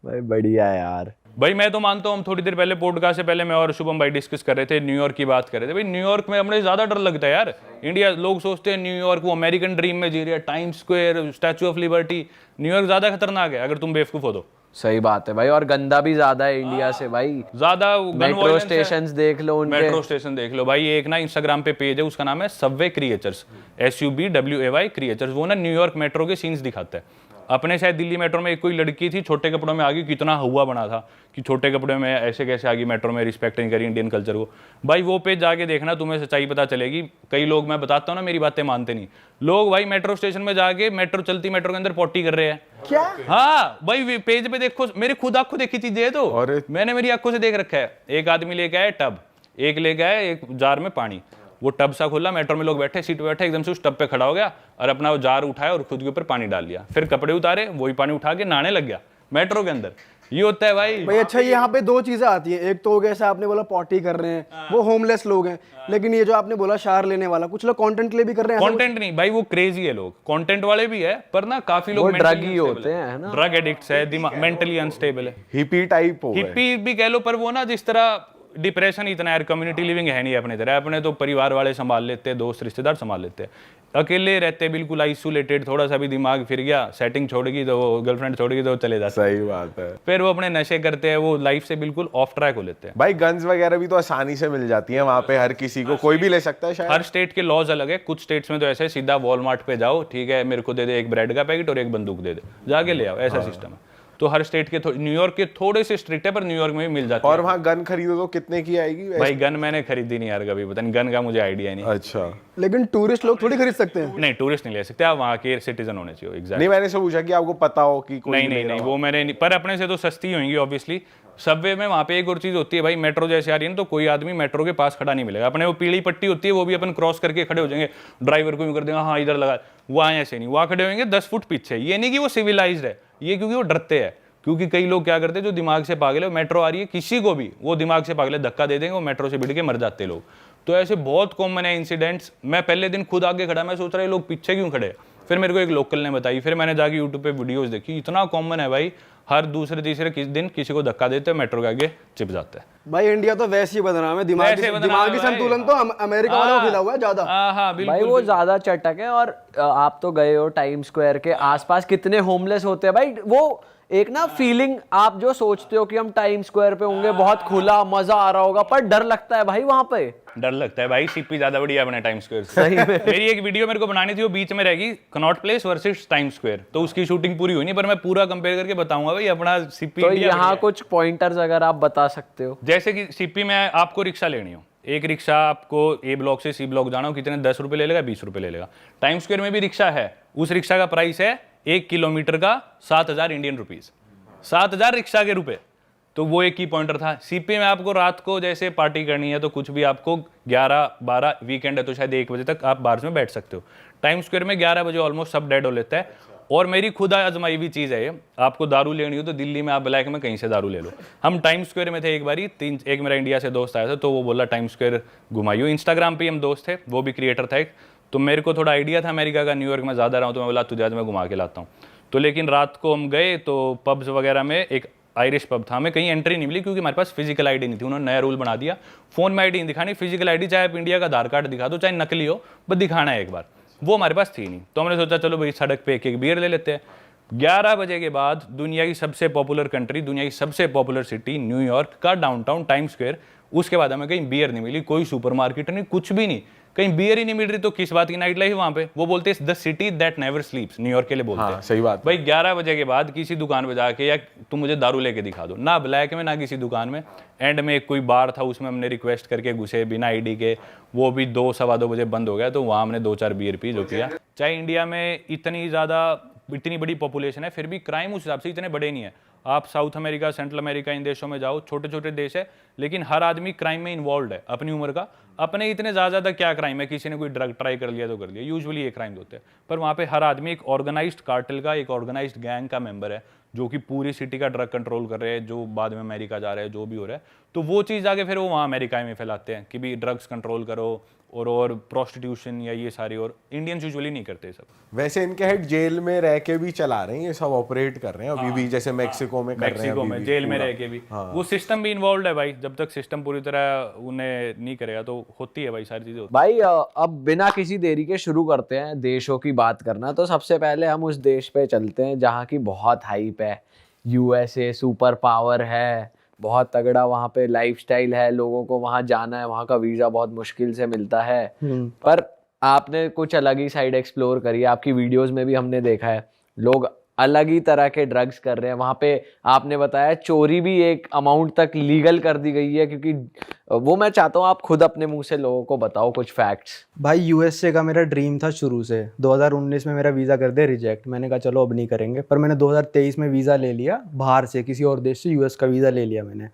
भाई बढ़िया यार। भाई मैं तो मानता हूँ, हम थोड़ी देर पहले पॉडकास्ट से पहले मैं और शुभम भाई डिस्कस कर रहे थे, न्यूयॉर्क की बात कर रहे थे। भाई न्यूयॉर्क में हमें ज़्यादा डर लगता है यार। इंडिया, लोग सोचते हैं न्यूयॉर्क वो अमेरिकन ड्रीम में जी रहे हैं, time square, statue of liberty. New York ज़्यादा खतरनाक है अगर तुम बेवकूफ़ हो तो। सही बात है भाई। और गंदा भी ज्यादा है इंडिया से भाई। ज़्यादा मेट्रो स्टेशन देख लो उनके। मेट्रो स्टेशन देख लो भाई। एक ना इंस्टाग्राम पे पेज है, उसका नाम है सबवे क्रिएचर्स, SUBWAY क्रिएचर्स। वो ना न्यूयॉर्क मेट्रो के सीन्स दिखाता है। अपने शायद दिल्ली मेट्रो में एक कोई लड़की थी छोटे कपड़ों में आ गई, कितना हुआ बना था कि छोटे कपड़े में ऐसे कैसे आ गई मेट्रो में, रिस्पेक्ट नहीं करी इंडियन कल्चर को। भाई वो पेज जाके देखना, तुम्हें सच्चाई पता चलेगी। कई लोग, मैं बताता हूँ ना, मेरी बातें मानते नहीं लोग। भाई मेट्रो स्टेशन में जाके चलती मेट्रो के अंदर पॉटी कर रहे हैं। क्या? हाँ भाई पेज पे देखो, मेरी खुद आंखों देखी चीजें है तो मैंने मेरी आंखों से देख रखा है। एक आदमी लेके आया टब, एक लेके आया एक जार में पानी। वो टब सा खोला, मेट्रो में लोग बैठे, सीट पे बैठे, एकदम से उस टब पे खड़ा हो गया और अपना वो जार उठाया और खुद के ऊपर पानी डाल लिया। फिर कपड़े उतारे, वही पानी उठा के नहाने लग गया मेट्रो के अंदर। ये होता है भाई। अच्छा यहाँ पे 2 चीजें आती है। एक तो हो गया जैसे आपने बोला पॉटी कर रहे हैं, वो होमलेस लोग हैं। लेकिन ये जो आपने बोला शार लेने वाला, कुछ लोग कंटेंट के लिए भी कर रहे हैं। कंटेंट नहीं भाई, वो क्रेजी है लोग, कंटेंट वाले भी है, पर ना काफी लोग ड्रग ही होते हैं ना, ड्रग एडिक्ट्स है, दिमाग मेंटली अनस्टेबल है, हिपी टाइप हो गए। हिप्पी भी कह लो। पर वो ना जिस तरह डिप्रेशन इतना यार, कम्युनिटी लिविंग है नहीं अपने तरह। अपने तो परिवार वाले संभाल लेते हैं, दोस्त रिश्तेदार संभाल लेते हैं, अकेले रहते बिल्कुल आइसोलेटेड। थोड़ा सा भी दिमाग फिर गया, सेटिंग छोड़ गई तो वो, गर्लफ्रेंड छोड़ गई तो वो चले जाते। सही बात है। फिर वो अपने नशे करते हैं, वो लाइफ से बिल्कुल ऑफ ट्रैक हो लेते हैं। भाई गन्स वगैरह भी तो आसानी से मिल जाती है वहाँ पे, हर किसी को, कोई भी ले सकता है शायद। हर स्टेट के लॉज अलग है। कुछ स्टेट्स में तो ऐसे सीधा वॉलमार्ट पे जाओ, ठीक है मेरे को दे दे एक ब्रेड का पैकेट और एक बंदूक दे दे, जाके ले आओ, ऐसा सिस्टम है। तो हर स्टेट के, न्यूयॉर्क के थोड़े से स्ट्रिक्ट है, पर न्यूयॉर्क में भी मिल जाती है। और वहाँ गन खरीदो तो कितने की आएगी? भाई गन मैंने खरीदी नहीं यार कभी, पता नहीं, गन का मुझे आइडिया नहीं। अच्छा। लेकिन टूरिस्ट लोग थोड़ी खरीद सकते हैं। नहीं टूरिस्ट नहीं ले सकते, आप वहाँ के सिटीजन होने चाहिए। एग्जैक्ट नहीं, मैंने सब पूछा कि आपको पता हो कि कोई नहीं वो मैंने नहीं, पर अपने से तो सस्ती होंगी ऑब्वियसली। सबवे में वहाँ पे एक और चीज़ होती है भाई, मेट्रो जैसे आ रही है ना, तो कोई आदमी मेट्रो के पास खड़ा नहीं मिलेगा। अपने वो पीली पट्टी होती है, वो भी अपन क्रॉस करके खड़े हो जाएंगे, ड्राइवर को यूँ कर देंगे हाँ इधर लगा। वहाँ ऐसे नहीं, वहाँ खड़े होंगे 10 फुट पीछे। ये नहीं कि वो सिविलाइज्ड है, ये क्योंकि वो डरते हैं। क्योंकि कई लोग क्या करते हैं, जो दिमाग से पागल है, मेट्रो आ रही है किसी को भी, वो दिमाग से पागल है, धक्का दे देंगे, वो मेट्रो से भिड़ के मर जाते लोग। तो ऐसे बहुत कॉमन है इंसिडेंट्स। मैं पहले दिन खुद आगे खड़ा, मैं सोच रहा है लोग पीछे क्यों खड़े। फिर मेरे को एक लोकल ने बताई, फिर मैंने जाके यूट्यूब पे वीडियोस देखी, इतना कॉमन है भाई। हर दूसरे तीसरे दिन किसी को धक्का देते हैं, मेट्रो के आगे चिप जाता है। भाई इंडिया तो वैसे ही बदनाम है, वैसे बदनाम दिमागी है भाई। संतुलन तो अमेरिका वालों को खिला हुआ है ज्यादा। हाँ भाई बिल्कुल। वो ज्यादा चटक है। और आप तो गए हो टाइम स्क्वायर के आसपास, कितने होमलेस होते हैं भाई। वो एक ना फीलिंग, आप जो सोचते हो कि हम टाइम स्क्वायर पे होंगे, बहुत खुला मजा आ रहा होगा, पर डर लगता है भाई वहां पे। डर लगता है भाई, सीपी ज्यादा बढ़िया बने टाइम स्क्वायर से। सही में। मेरी एक वीडियो मेरे को बनानी थी, वो बीच में रहेगी, Connaught place versus time square, तो उसकी शूटिंग पूरी हुई नहीं, पर मैं पूरा कंपेयर करके बताऊंगा भाई अपना सीपी तो इंडिया यहाँ बढ़िया है। कुछ पॉइंटर्स अगर आप बता सकते हो। जैसे कि सीपी में आपको रिक्शा लेनी हो, एक रिक्शा आपको ए ब्लॉक से सी ब्लॉक जाना हो, कितने 10 रुपए ले लेगा, 20 रुपए ले लेगा। टाइम स्क्वायर में भी रिक्शा है, उस रिक्शा का प्राइस है 1 किलोमीटर का 7,000 इंडियन रुपीज, 7,000 रिक्शा के रुपए। तो वो एक की पॉइंटर था। सीपी में आपको रात को जैसे पार्टी करनी है तो कुछ भी आपको 11-12, वीकेंड है तो शायद 1 बजे तक आप बार्स में बैठ सकते हो। टाइम स्क्वायर में 11 बजे ऑलमोस्ट सब डेड हो लेता है। और मेरी खुद आजमाई हुई चीज़ है ये, आपको दारू लेनी हो तो दिल्ली में आप ब्लैक में कहीं से दारू ले लो। हम टाइम स्क्वायर में थे एक बारी, एक मेरा इंडिया से दोस्त आया था, तो वो बोला टाइम स्क्वायर घुमाइयो। इंस्टाग्राम पे हम दोस्त थे, वो भी क्रिएटर था एक, तो मेरे को थोड़ा आइडिया था अमेरिका का, न्यूयॉर्क में ज़्यादा रहा हूँ, तो मैं बोला तुझे आज मैं घुमा के लाता हूँ। तो लेकिन रात को हम गए तो पब्स वगैरह में एक आयरिश पब था, हमें कहीं एंट्री नहीं मिली क्योंकि हमारे पास फिजिकल आईडी नहीं थी। उन्होंने नया रूल बना दिया, फोन में आईडी नहीं दिखानी, फिजिकल आईडी चाहे आप इंडिया का आधार कार्ड दिखा दो, चाहे नकली हो, बस दिखाना है एक बार। वो हमारे पास थी नहीं, तो हमने सोचा चलो भाई सड़क पे एक बियर ले लेते हैं। 11 बजे के बाद दुनिया की सबसे पॉपुलर कंट्री, दुनिया की सबसे पॉपुलर सिटी न्यूयॉर्क का डाउनटाउन टाइम स्क्वायर, उसके बाद हमें कहीं बियर नहीं मिली, कोई सुपरमार्केट नहीं, कुछ भी नहीं, कहीं बियर ही नहीं मिल रही, तो किस बात की नाइट लाइफ वहां पे। वो बोलते हैं the city that never स्लीप्स, New York के लिए बोलते हैं। हाँ, सही बात। भाई 11 बजे के बाद किसी दुकान पे जाके या तुम मुझे दारू लेके दिखा दो, ना ब्लैक में ना किसी दुकान में। एंड में कोई बार था, उसमें हमने रिक्वेस्ट करके घुसे बिना आईडी के, वो भी 2-2:15 बजे बंद हो गया, तो वहाँ हमने 2-4 बियर पी, जो किया। चाहे इंडिया में इतनी बड़ी पॉपुलेशन है, फिर भी क्राइम उस हिसाब से इतने बड़े नहीं है। आप साउथ अमेरिका, सेंट्रल अमेरिका, इन देशों में जाओ, छोटे छोटे देश है, लेकिन हर आदमी क्राइम में इन्वॉल्व है अपनी उम्र का। अपने इतने ज़्यादा क्या क्राइम है, किसी ने कोई ड्रग ट्राई कर लिया तो कर लिया, यूजुअली ये क्राइम होते हैं। पर वहाँ पे हर आदमी एक ऑर्गेनाइज्ड कार्टेल का, एक ऑर्गेनाइज्ड गैंग का मेंबर है, जो कि पूरी सिटी का ड्रग कंट्रोल कर रहे हैं, जो बाद में अमेरिका जा रहे हैं, जो भी हो रहा है। तो वो चीज़ आगे फिर वो वहाँ अमेरिका में फैलाते हैं कि भी ड्रग्स कंट्रोल करो और प्रोस्टिट्यूशन या ये सारी, और इंडियंस यूजुअली नहीं करते सब। वैसे इनके हेड जेल में रह के भी चला रहे हैं, ये सब ऑपरेट कर रहे हैं अभी भी, जैसे मेक्सिको में कर रहे हैं। मेक्सिको में जेल में रह के भी वो सिस्टम भी इन्वॉल्व है भाई। जब तक सिस्टम पूरी तरह उन्हें नहीं करेगा तो होती है भाई, सारी चीजें होती भाई अब बिना किसी देरी के शुरू करते हैं देशों की बात करना। तो सबसे पहले हम उस देश पे चलते हैं जहाँ की बहुत हाइप है, यूएसए सुपर पावर है, बहुत तगड़ा वहाँ पे लाइफस्टाइल है, लोगों को वहाँ जाना है, वहाँ का वीज़ा बहुत मुश्किल से मिलता है। पर आपने कुछ अलग ही साइड एक्सप्लोर करी है, आपकी वीडियोस में भी हमने देखा है, लोग अलग ही तरह के ड्रग्स कर रहे हैं वहाँ पे। आपने बताया चोरी भी एक अमाउंट तक लीगल कर दी गई है, क्योंकि वो मैं चाहता हूँ आप खुद अपने मुंह से लोगों को बताओ कुछ फैक्ट्स। भाई यूएसए का मेरा ड्रीम था शुरू से। 2019 में मेरा वीज़ा कर दे रिजेक्ट, मैंने कहा चलो अब नहीं करेंगे, पर मैंने 2023 में वीज़ा ले लिया, बाहर से किसी और देश से यूएस का वीज़ा ले लिया मैंने।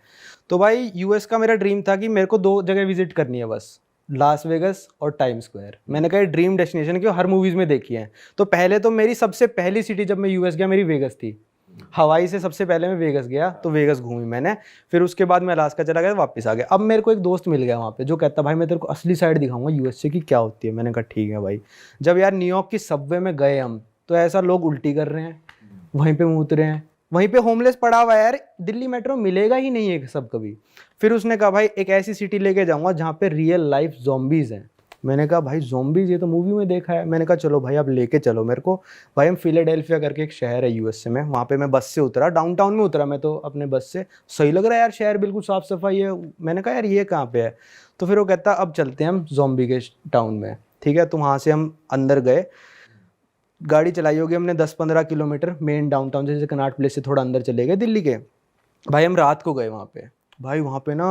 तो भाई यूएस का मेरा ड्रीम था कि मेरे को 2 जगह विजिट करनी है बस, लास वेगस और टाइम स्क्वायर। मैंने कहा ड्रीम डेस्टिनेशन क्यों, हर मूवीज़ में देखी है। तो पहले तो मेरी सबसे पहली सिटी जब मैं यूएस गया मेरी वेगस थी, हवाई से सबसे पहले मैं वेगस गया, तो वेगस घूमी मैंने। फिर उसके बाद मैं अलास्का चला गया, वापस आ गया। अब मेरे को एक दोस्त मिल गया वहाँ पे जो कहता भाई मैं तेरे को असली साइड दिखाऊंगा यूएसए की क्या होती है। मैंने कहा ठीक है भाई। जब यार न्यूयॉर्क की सबवे में गए हम, तो ऐसा लोग उल्टी कर रहे हैं, वहीं पे मूत रहे हैं, वहीं पे होमलेस पड़ा हुआ है यार। दिल्ली मेट्रो मिलेगा ही नहीं है सब कभी। फिर उसने कहा भाई एक ऐसी सिटी लेके जाऊंगा जहाँ पे रियल लाइफ ज़ॉम्बीज़ हैं। मैंने कहा भाई ज़ॉम्बीज़ ये तो मूवी में देखा है। मैंने कहा चलो भाई आप लेके चलो मेरे को। भाई हम फिलाडेल्फिया करके एक शहर है यूएसए में, वहाँ पे मैं बस से उतरा, डाउनटाउन में उतरा मैं तो अपने बस से। सही लग रहा है यार शहर, बिल्कुल साफ़ सफाई है। मैंने कहा यार ये कहाँ पे है। तो फिर वो कहता अब चलते हैं हम ज़ॉम्बी के टाउन में, ठीक है। तो वहाँ से हम अंदर गए, गाड़ी चलाई होगी हमने 10-15 किलोमीटर मेन डाउनटाउन, जैसे कनॉट प्लेस से थोड़ा अंदर चले गए दिल्ली के। भाई हम रात को गए वहाँ पे। भाई वहाँ पे ना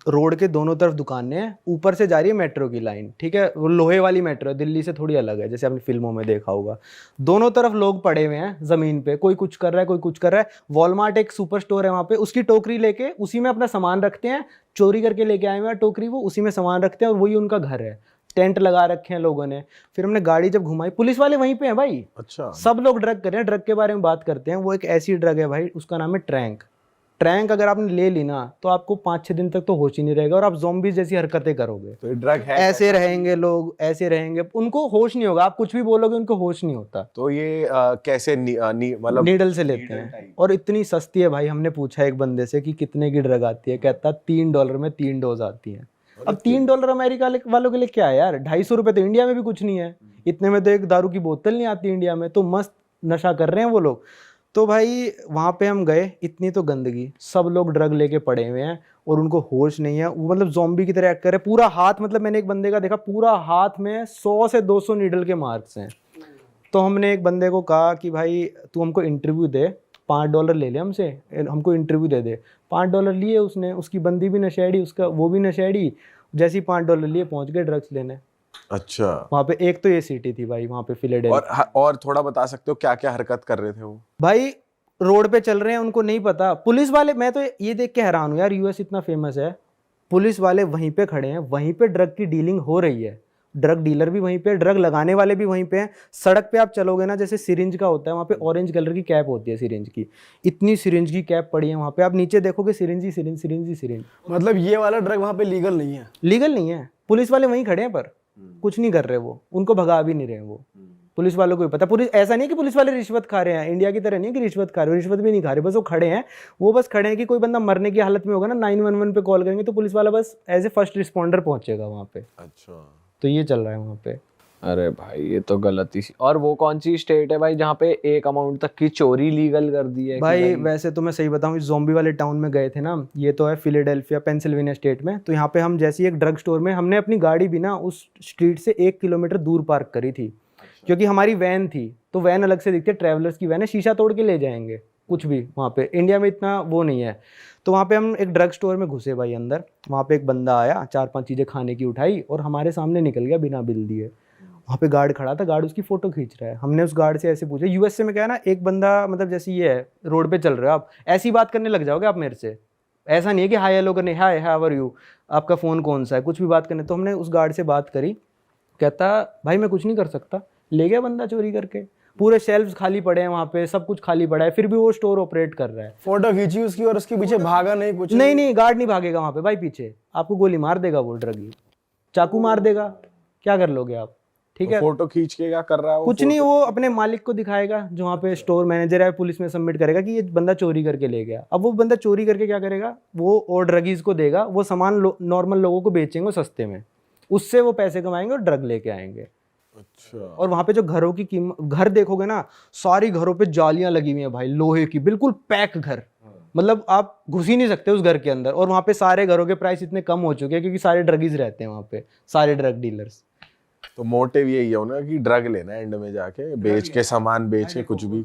रोड के दोनों तरफ दुकानें हैं, ऊपर से जा रही है मेट्रो की लाइन, ठीक है। वो लोहे वाली मेट्रो है, दिल्ली से थोड़ी अलग है, जैसे आपने फिल्मों में देखा होगा। दोनों तरफ लोग पड़े हुए हैं ज़मीन पे, कोई कुछ कर रहा है, कोई कुछ कर रहा है। वॉलमार्ट एक सुपर स्टोर है वहाँ पे, उसकी टोकरी लेके उसी में अपना सामान रखते हैं, चोरी करके लेके आए हुए हैं टोकरी, वो उसी में सामान रखते हैं और वही उनका घर है। टेंट लगा रखे हैं लोगों ने। फिर हमने गाड़ी जब घुमाई, पुलिस वाले वहीं पे हैं भाई। अच्छा, सब लोग ड्रग कर रहे हैं। ड्रग के बारे में बात करते हैं, वो एक ऐसी ड्रग है भाई, उसका नाम है ट्रैंक। ट्रैंक अगर आपने ले ली ना तो आपको 5-6 दिन तक तो होश ही नहीं रहेगा और आप ज़ॉम्बीज जैसी हरकतें करोगे। तो ड्रग है ऐसे रहेंगे लोग, ऐसे रहेंगे, उनको होश नहीं होगा, आप कुछ भी बोलोगे उनको होश नहीं होता। तो ये कैसे मतलब नीडल से लेते हैं और इतनी सस्ती है भाई। हमने पूछा एक बंदे से कि कितने की ड्रग आती है, कहता $3 में 3 डोज आती है। अब $3 अमेरिका वालों के लिए क्या है यार, 250 रुपये तो इंडिया में भी कुछ नहीं है। इतने में तो एक दारू की बोतल नहीं आती इंडिया में, तो मस्त नशा कर रहे हैं वो लोग। तो भाई वहाँ पे हम गए, इतनी तो गंदगी, सब लोग ड्रग लेके पड़े हुए हैं और उनको होश नहीं है, वो मतलब ज़ॉम्बी की तरह एक्ट कर रहे हैं। पूरा हाथ, मतलब मैंने एक बंदे का देखा, पूरा हाथ में 100 से 200 नीडल के मार्क्स हैं। तो हमने एक बंदे को कहा कि भाई तू हमको इंटरव्यू दे, $5 ले ले हमसे, हमको इंटरव्यू दे दे। $5 लिए उसने, उसकी बंदी भी नशेड़ी, उसका वो भी नशेड़ी। जैसे ही $5 लिए पहुंच गए ड्रग्स लेने। अच्छा। वहाँ पे एक तो ये सिटी थी भाई, वहाँ पे फिलाडेल्फिया। और थोड़ा बता सकते हो क्या क्या हरकत कर रहे थे वो? भाई रोड पे चल रहे हैं, उनको नहीं पता। पुलिस वाले, मैं तो ये देख के हैरान हूँ यार, यूएस इतना फेमस है, पुलिस वाले वहीं पे खड़े हैं, वहीं पे ड्रग की डीलिंग हो रही है, ड्रग डीलर भी वहीं पे, ड्रग लगाने वाले भी वहीं पे हैं। सड़क पे आप चलोगे ना, जैसे सिरिंज का होता है वहाँ पे, ऑरेंज कलर की कैप होती है सिरिंज की, इतनी सिरिंज की कैप पड़ी है वहाँ पे, आप नीचे देखोगे सिरिंज ही सिरिंज, सिरिंज ही सिरिंज। मतलब ये वाला ड्रग वहाँ पे लीगल नहीं है? लीगल नहीं है, पुलिस वाले वहीं खड़े हैं पर कुछ नहीं कर रहे वो, उनको भगा भी नहीं रहे वो। पुलिस वालों को भी पता, पुलिस ऐसा नहीं है कि पुलिस वाले रिश्वत खा रहे हैं, इंडिया की तरह नहीं है कि रिश्वत खा रहे हो, रिश्वत भी नहीं खा रहे, बस वो खड़े हैं। वो बस खड़े हैं कि कोई बंदा मरने की हालत में होगा ना, 911 पे कॉल करेंगे तो पुलिस वाला बस एज ए फर्स्ट रिस्पॉन्डर पहुंचेगा वहाँ पे। अच्छा। तो ये चल रहा है वहाँ पे। अरे भाई ये तो गलती सी। और वो कौन सी स्टेट है भाई जहाँ पे एक अमाउंट तक की चोरी लीगल कर दी है? भाई वैसे तो मैं सही बताऊं, इस ज़ॉम्बी वाले टाउन में गए थे ना, ये तो है फिलाडेल्फिया पेंसिल्वेनिया स्टेट में। तो यहाँ पे हम जैसे ही एक ड्रग स्टोर में, हमने अपनी गाड़ी भी ना उस स्ट्रीट से 1 किलोमीटर दूर पार्क करी थी, क्योंकि हमारी वैन थी, तो वैन अलग से दिखती है, ट्रैवलर्स की वैन है, शीशा तोड़ के ले जाएंगे कुछ भी। वहाँ पे इंडिया में इतना वो नहीं है। तो वहाँ पे हम एक ड्रग स्टोर में घुसे भाई अंदर, वहाँ पे एक बंदा आया, 4-5 चीज़ें खाने की उठाई और हमारे सामने निकल गया बिना बिल दिए। वहाँ पे गार्ड खड़ा था, गार्ड उसकी फ़ोटो खींच रहा है। हमने उस गार्ड से ऐसे पूछा, यूएसए में क्या है ना, एक बंदा मतलब जैसे ये है, रोड पे चल रहे हो आप, ऐसी बात करने लग जाओगे आप मेरे से, ऐसा नहीं है कि हाय हेलो करने, हाय हाउ आर यू, आपका फ़ोन कौन सा है, कुछ भी बात करने। तो हमने उस गार्ड से बात करी, कहता भाई मैं कुछ नहीं कर सकता। ले गया बंदा चोरी करके, पूरे शेल्फ्स खाली पड़े हैं वहाँ पे, सब कुछ खाली पड़ा है, फिर भी वो स्टोर ऑपरेट कर रहा है। फोटो खींची उसकी और उसके पीछे भागा नहीं कुछ? नहीं, गार्ड नहीं भागेगा वहाँ पे भाई, पीछे आपको गोली मार देगा वो, ड्रगी चाकू मार देगा, क्या कर लोगे आप? ठीक है, फोटो खींच के क्या कर रहा है वो? कुछ नहीं, वो अपने मालिक को दिखाएगा जो वहाँ पे स्टोर मैनेजर है, पुलिस में सबमिट करेगा कि ये बंदा चोरी करके ले गया। अब वो बंदा चोरी करके क्या करेगा, वो और ड्रगीज को देगा, वो सामान नॉर्मल लोगों को बेचेंगे सस्ते में, उससे वो पैसे कमाएंगे और ड्रग लेके आएंगे। अच्छा। और वहाँ पे जो घरों की कीमत, घर देखोगे ना, सारी घरों पे जालियां लगी हुई हैं भाई, लोहे की, बिल्कुल पैक घर, मतलब आप घुस ही नहीं सकते उस घर के अंदर। और वहाँ पे सारे घरों के प्राइस इतने कम हो चुके हैं क्योंकि सारे ड्रगीज रहते हैं वहाँ पे, सारे ड्रग डीलर्स। तो मोटिव यही है ना कि ड्रग लेना है, एंड में जाके बेच के सामान बेचे कुछ भी।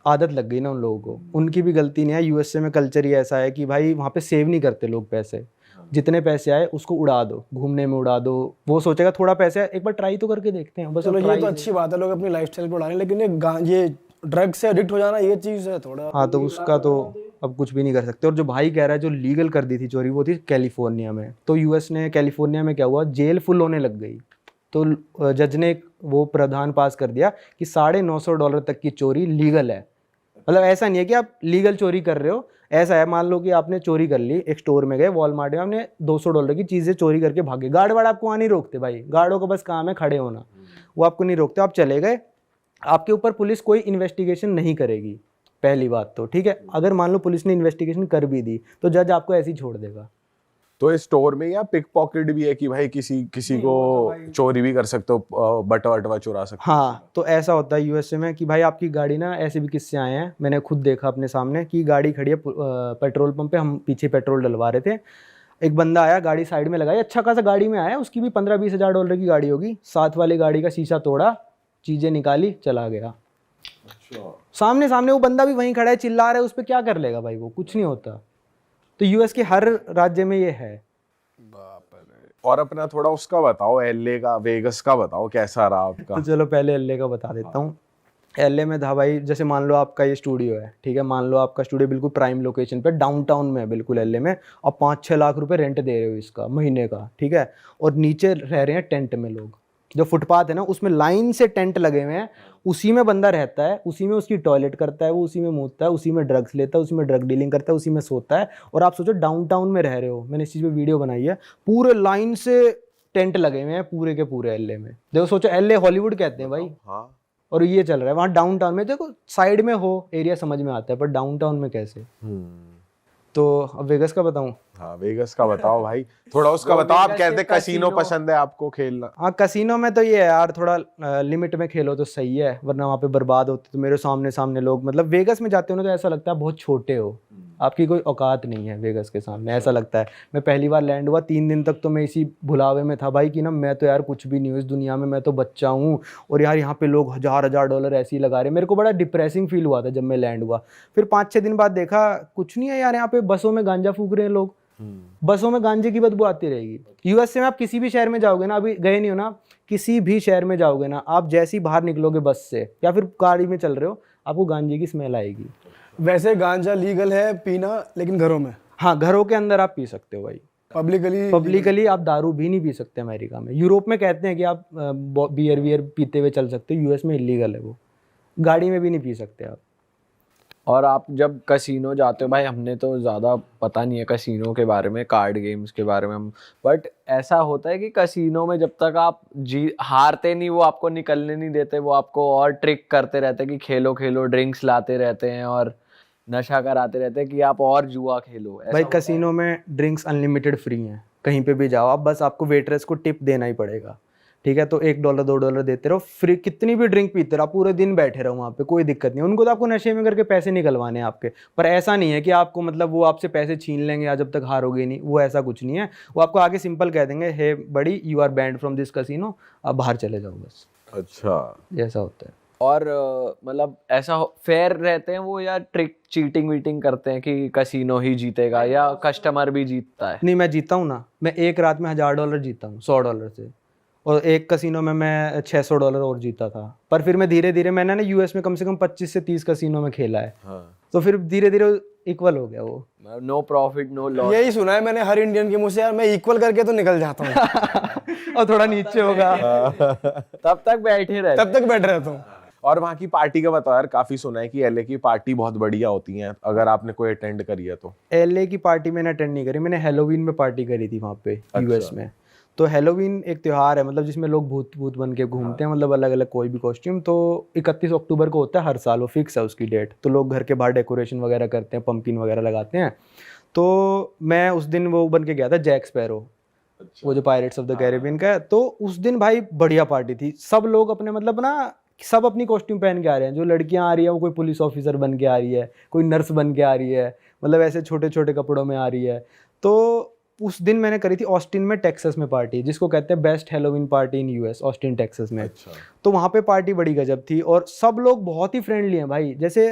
आदत लग गई ना उन लोगों को, उनकी भी गलती नहीं है। यूएसए में कल्चर ही ऐसा है कि भाई वहाँ पे सेव नहीं करते लोग पैसे, जितने पैसे आए उसको उड़ा दो, घूमने में उड़ा दो। वो सोचेगा थोड़ा पैसे एक बार ट्राई तो करके देखते हैं बस। चलो ये तो अच्छी बात है, लोग अपनी लाइफस्टाइल पे उड़ाने, लेकिन ये ड्रग से एडिक्ट हो जाना ये चीज़ है थोड़ा। हाँ, तो उसका तो अब कुछ भी नहीं कर सकते। और जो भाई कह रहा है जो लीगल कर दी थी चोरी, वो थी कैलिफोर्निया में। तो यूएस ने, कैलिफोर्निया में क्या हुआ, जेल फुल होने लग गई। तो जज ने वो प्रावधान पास कर दिया कि $950 तक की चोरी लीगल है। मतलब ऐसा नहीं है कि आप लीगल चोरी कर रहे हो, ऐसा है मान लो कि आपने चोरी कर ली, एक स्टोर में गए, वॉलमार्ट में, आपने $200 की चीज़ें चोरी करके भागे, गार्ड वार्ड आपको वहाँ नहीं रोकते भाई, गार्डों का बस काम है खड़े होना, वो आपको नहीं रोकते, आप चले गए, आपके ऊपर पुलिस कोई इन्वेस्टिगेशन नहीं करेगी, पहली बात तो, ठीक है। अगर मान लो पुलिस ने इन्वेस्टिगेशन कर भी दी तो जज आपको ऐसे ही छोड़ देगा। तो इस स्टोर में या पिक पॉकेट भी है कि भाई किसी को चोरी भी कर सकते हो, बटवा वटवा चुरा सकते हो? हाँ, तो ऐसा होता है यूएसए में कि भाई आपकी गाड़ी ना, ऐसे भी किस्से आए हैं, मैंने खुद देखा अपने सामने कि गाड़ी खड़ी है पेट्रोल पंप पे, हम पीछे पेट्रोल डलवा रहे थे, एक बंदा आया, गाड़ी साइड में लगाई, अच्छा खासा गाड़ी में आया, उसकी भी $15-20 हज़ार की गाड़ी होगी, साथ वाली गाड़ी का शीशा तोड़ा, चीज़ें निकाली, चला गया। अच्छा। सामने सामने वो बंदा भी वहीं खड़ा है, चिल्ला रहा है, उस पर क्या कर लेगा भाई, वो कुछ नहीं होता। तो यूएस के हर राज्य में ये है। और अपना थोड़ा उसका बताओ, एलए का, वेगस का बताओ, कैसा रहा आपका? तो चलो पहले एलए का बता देता हूँ। एलए में था भाई, जैसे मान लो आपका ये स्टूडियो है, ठीक है, मान लो आपका स्टूडियो बिल्कुल प्राइम लोकेशन पे डाउनटाउन में है, बिल्कुल एलए में, और 5-6 लाख रुपए रेंट दे रहे हो इसका महीने का, ठीक है, और नीचे रह रहे हैं टेंट में लोग, जो फुटपाथ है ना उसमें लाइन से टेंट लगे हुए हैं, उसी में बंदा रहता है, उसी में उसकी टॉयलेट करता है, वो उसी में मूतता है, उसी में ड्रग्स लेता है, उसी में ड्रग डीलिंग करता है, उसी में सोता है। और आप सोचो डाउनटाउन में रह रहे हो, मैंने इस चीज़ पे वीडियो बनाई है, पूरे लाइन से टेंट लगे हुए हैं पूरे के पूरे एलए में। देखो सोचो, एलए हॉलीवुड कहते हैं भाई, हाँ और ये चल रहा है वहाँ डाउनटाउन में। देखो साइड में हो एरिया समझ में आता है, पर डाउनटाउन में कैसे? तो अब वेगस का बताऊं? हाँ वेगस का बताओ भाई, थोड़ा उसका बताओ। आप कहते कसीनो पसंद है आपको खेलना? हाँ कसिनो में तो ये है यार, थोड़ा लिमिट में खेलो तो सही है, वरना वहाँ पे बर्बाद होते। तो मेरे सामने सामने लोग, मतलब वेगस में जाते हो ना तो ऐसा लगता है बहुत छोटे हो, आपकी कोई औकात नहीं है वेगस के सामने, ऐसा लगता है। मैं पहली बार लैंड हुआ 3 दिन तक तो मैं इसी भुलावे में था भाई कि ना मैं तो यार कुछ भी नहीं हूँ इस दुनिया में, मैं तो बच्चा हूँ, और यार यहाँ पे लोग $1000 $1000 ऐसे ही लगा रहे हैं। मेरे को बड़ा डिप्रेसिंग फील हुआ था जब मैं लैंड हुआ। फिर 5-6 दिन बाद देखा कुछ नहीं है यार, यहाँ पे बसों में गांजा फूक रहे हैं लोग, बसों में गांजे की बदबू आती रहेगी। यूएसए में आप किसी भी शहर में जाओगे ना, अभी गए नहीं हो ना, किसी भी शहर में जाओगे ना, आप जैसे ही बाहर निकलोगे बस से या फिर गाड़ी में चल रहे हो, आपको गांजे की स्मेल आएगी। वैसे गांजा लीगल है पीना, लेकिन घरों में, हाँ घरों के अंदर आप पी सकते हो भाई, पब्लिकली आप दारू भी नहीं पी सकते अमेरिका में। यूरोप में कहते हैं कि आप बियर वियर पीते हुए चल सकते हो, यूएस में इलीगल है वो, गाड़ी में भी नहीं पी सकते आप। और आप जब कसिनो जाते हो भाई, हमने तो ज़्यादा पता नहीं है कसिनो के बारे में, कार्ड गेम्स के बारे में हम, बट ऐसा होता है कि कसिनो में जब तक आप हारते नहीं, वो आपको निकलने नहीं देते, वो आपको और ट्रिक करते रहते हैं कि खेलो खेलो, ड्रिंक्स लाते रहते हैं और नशा कराते रहते हैं कि आप और जुआ खेलो। भाई कसिनो में ड्रिंक्स अनलिमिटेड फ्री हैं, कहीं पे भी जाओ आप, बस आपको वेटरेस को टिप देना ही पड़ेगा, ठीक है? तो $1 $2 देते रहो, फ्री कितनी भी ड्रिंक पीते रहो, पूरे दिन बैठे रहो वहाँ पे, कोई दिक्कत नहीं। उनको तो आपको नशे में करके पैसे निकलवाने हैं आपके, पर ऐसा नहीं है कि आपको मतलब वो आपसे पैसे छीन लेंगे या जब तक हारोगे नहीं, वो ऐसा कुछ नहीं है। वो आपको आगे सिंपल कह देंगे, hey buddy you are banned from this casino, आप बाहर चले जाओ बस। अच्छा, ऐसा होता है। और मतलब ऐसा फेयर रहते हैं वो, या ट्रिक चीटिंग वीटिंग करते हैं कि कसिनो ही जीतेगा या कस्टमर भी जीतता है? नहीं, मैं जीता हूँ ना, मैं एक रात में $1000 जीता हूँ $100 से, और एक कसिनो में मैं $600 और जीता था। पर फिर मैं धीरे धीरे, मैंने ना यूएस में कम से कम 25 से 30 कसिनो में खेला है, तो फिर धीरे धीरे इक्वल हो गया वो। नो प्रॉफिट नो लॉस, यही सुना है मैंने हर इंडियन के मुंह से, यार मैं इक्वल करके तो निकल जाता हूँ और थोड़ा नीचे होगा तब तक बैठे रहते, तब तक बैठ रहता हूँ। और वहाँ की पार्टी का बताओ यार, काफी सुना है कि एलए की पार्टी बहुत बढ़िया होती है, अगर आपने कोई अटेंड करी है तो। एलए की पार्टी मैंने अटेंड नहीं करी, मैंने हैलोवीन में पार्टी करी थी वहाँ पे यूएस में। तो हैलोवीन एक त्यौहार है, मतलब जिसमें लोग भूत भूत बन के घूमते हैं, मतलब अलग अलग कोई भी कॉस्ट्यूम। तो 31 अक्टूबर को होता है हर साल, वो फिक्स है उसकी डेट। तो लोग घर के बाहर डेकोरेशन वगैरह करते हैं, पंपकिन वगैरह लगाते हैं। तो मैं उस दिन वो बन के गया था जैक स्पैरो, वो जो पायरेट्स ऑफ द कैरिबियन का है। तो उस दिन भाई बढ़िया पार्टी थी, सब लोग अपने मतलब ना सब अपनी कॉस्ट्यूम पहन के आ रहे हैं। जो लड़कियां आ रही है वो कोई पुलिस ऑफिसर बन के आ रही है, कोई नर्स बन के आ रही है, मतलब ऐसे छोटे छोटे कपड़ों में आ रही है। तो उस दिन मैंने करी थी ऑस्टिन में, टेक्सास में पार्टी, जिसको कहते हैं best Halloween party in US, Austin Texas में। तो वहाँ पे पार्टी बड़ी गजब थी, और सब लोग बहुत ही फ्रेंडली हैं भाई। जैसे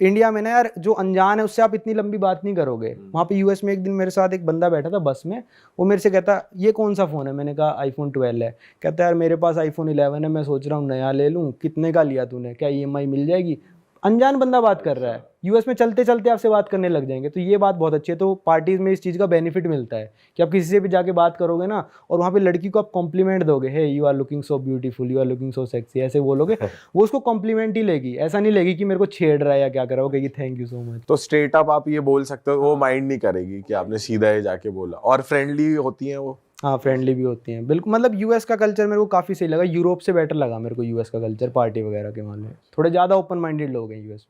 इंडिया में ना यार, जो अनजान है उससे आप इतनी लंबी बात नहीं करोगे, वहाँ पे यूएस में एक दिन मेरे साथ एक बंदा बैठा था बस में, वो मेरे से कहता ये कौन सा फ़ोन है? मैंने कहा iPhone 12 है। कहता यार मेरे पास iPhone 11 है, मैं सोच रहा हूँ नया ले लूँ। कितने का लिया तूने? क्या EMI मिल जाएगी? अनजान बंदा बात कर रहा है, यूएस में चलते चलते आपसे बात करने लग जाएंगे। तो ये बात बहुत अच्छी है। तो पार्टीज में इस चीज़ का बेनिफिट मिलता है कि आप किसी से भी जाके बात करोगे ना, और वहाँ पे लड़की को आप कॉम्प्लीमेंट दोगे, hey you are looking so beautiful, you are looking so sexy, ऐसे बोलोगे, वो उसको कॉम्प्लीमेंट ही लेगी। ऐसा नहीं लेगी कि मेरे को छेड़ रहा है या क्या कर रहा हो, कहेगी थैंक यू सो मच। तो स्ट्रेट अप आप ये बोल सकते हो, वो माइंड नहीं करेगी कि आपने सीधा ही जाके बोला। और फ्रेंडली होती हैं वो? हाँ फ्रेंडली भी होती हैं बिल्कुल। मतलब यूएस का कल्चर मेरे को काफ़ी सही लगा, यूरोप से बेटर लगा मेरे को यूएस का कल्चर, पार्टी वगैरह के मामले में थोड़े ज़्यादा ओपन माइंडेड लोग हैं यूएस में।